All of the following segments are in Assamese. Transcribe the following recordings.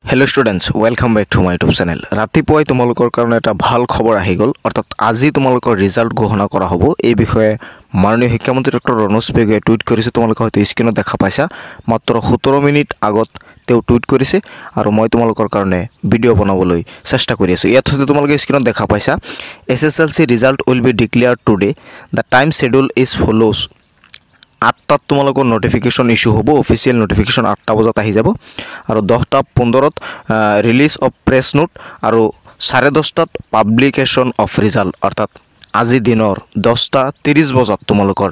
hello students welcome back to my YouTube channel रातिपुৱাই তোমালোকৰ কাৰণে এটা ভাল খবৰ আহি গল অৰ্থাৎ আজি তোমালোকৰ ৰিজাল্ট ঘোষণা কৰা হ'ব এই বিষয়ে মাননীয় শিক্ষামন্ত্ৰী ডক্টৰ ৰনোজ পেগুৱে টুইট কৰিছে তোমালোকে হয়তো স্ক্ৰিনত দেখা পাইছা মাত্ৰ 17 মিনিট আগত তেওঁ টুইট কৰিছে আৰু মই তোমালোকৰ কাৰণে ভিডিও বনাবলৈ চেষ্টা কৰি আছো ইয়াত হয়তো তোমালোকে স্ক্ৰিনত দেখা পাইছা SSLC result will be declared today the time schedule is follows 8টা তোমালোকৰ নোটিফিকেশন ইস্যু হ'ব অফিশিয়াল নোটিফিকেশন 8টা বজাত আহি যাব আৰু 10টা 15ত ৰিলিজ অফ প্ৰেছ নোট আৰু 10:30টাত পাবলিকেশন অফ ৰিজাল্ট অৰ্থাৎ আজি দিনৰ 10টা 30 বজাত তোমালোকৰ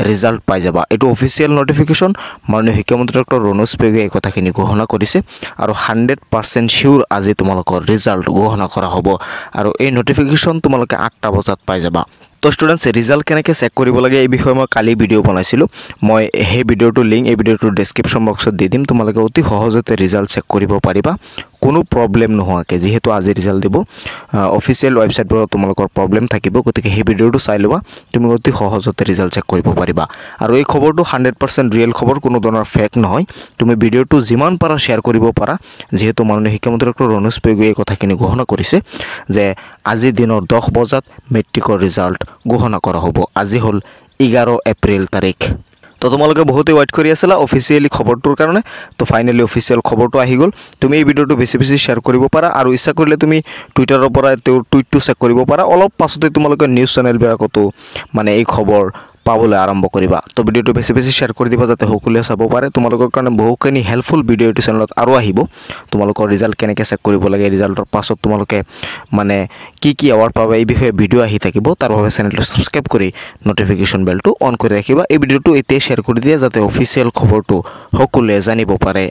ৰিজাল্ট পাই যাবা এটো অফিশিয়াল নোটিফিকেশন মাননীয় শিক্ষামন্ত্ৰী ডক্টৰ ৰনোজ পেগুৱে এই কথাখিনি ঘোষণা কৰিছে আৰু 100% শিওৰ আজি তোমালোকৰ ৰিজাল্ট ঘোষণা কৰা হ'ব আৰু এই নোটিফিকেশন তোমালোকে 8টা বজাত পাই যাবা তো স্টুডেন্টস ৰিজাল্ট কেনেকৈ চেক কৰিব লাগে এই বিষয়ে মই কালি ভিডিও বনাইছিলো মই এই ভিডিওটো লিংক এই ভিডিওটো ডেসক্ৰিপচন বক্সত দি দিম তোমালোকে অতি সহজতে ৰিজাল্ট চেক কৰিব পাৰিবা কোনো প্ৰবলেম নোহোৱাকৈ যেহেতু আজি ৰিজাল্ট দিব অফিশিয়াল ওয়েবসাইটৰ তোমালোকৰ প্ৰবলেম থাকিব গতিকে এই ভিডিওটো চাই লবা তুমি অতি সহজতে ৰিজাল্ট চেক কৰিব পাৰিবা আৰু এই খবৰটো 100% ৰিয়েল খবৰ কোনো ধৰণৰ ফেক নহয় তুমি ভিডিওটো যিমান পাৰা শেয়াৰ কৰিব পাৰা যেহেতু মাননীয় শিক্ষামন্ত্ৰী ডক্টৰ ৰনোজ পেগুৱে এই কথাখিনি ঘোষণা কৰিছে যে আজি দিনৰ 10 বজাত মেট্ৰিকৰ ৰিজাল্ট ঘোষণা কৰা হ'ব আজি হল 11 এপ্ৰিল তাৰিখ তো তোমালোকে বহুতে ওয়েট কৰি আছিলা অফিশিয়ালি খবৰটোৰ কাৰণে তো ফাইনালি অফিশিয়াল খবৰটো আহি গল তুমি এই ভিডিওটো বেছি বেছি শেয়াৰ কৰিব পাৰা আৰু ইচ্ছা কৰিলে তুমি টুইটাৰৰ পৰা তেওঁৰ টুইটটো চেক কৰিব পাৰা অলপ পাছতে তোমালোকে নিউজ চেনেল বিলাকতো মানে এই খবৰ পাবলৈ আৰম্ভ কৰিবা তো ভিডিওটো বেছি বেছি শেয়াৰ কৰি দিবা যাতে সকলোৱে চাব পাৰে তোমালোকৰ কাৰণে বহুখিনি হেল্পফুল ভিডিও এই চেনেলত আৰু আহিব তোমালোকৰ ৰিজাল্ট কেনেকৈ চেক কৰিব লাগে ৰিজাল্টৰ পাছত তোমালোকে মানে কি আৱাৰ পাবা এই বিষয়ে ভিডিও আহি থাকিব তাৰ বাবে চেনেলটো সাবস্ক্ৰাইব কৰি নোটিফিকেশন বেলটো অন কৰি ৰাখিবা এই ভিডিওটো এতিয়া শেয়াৰ কৰি দিয়া যাতে অফিশিয়াল খবৰটো সকলোৱে জানিব পাৰে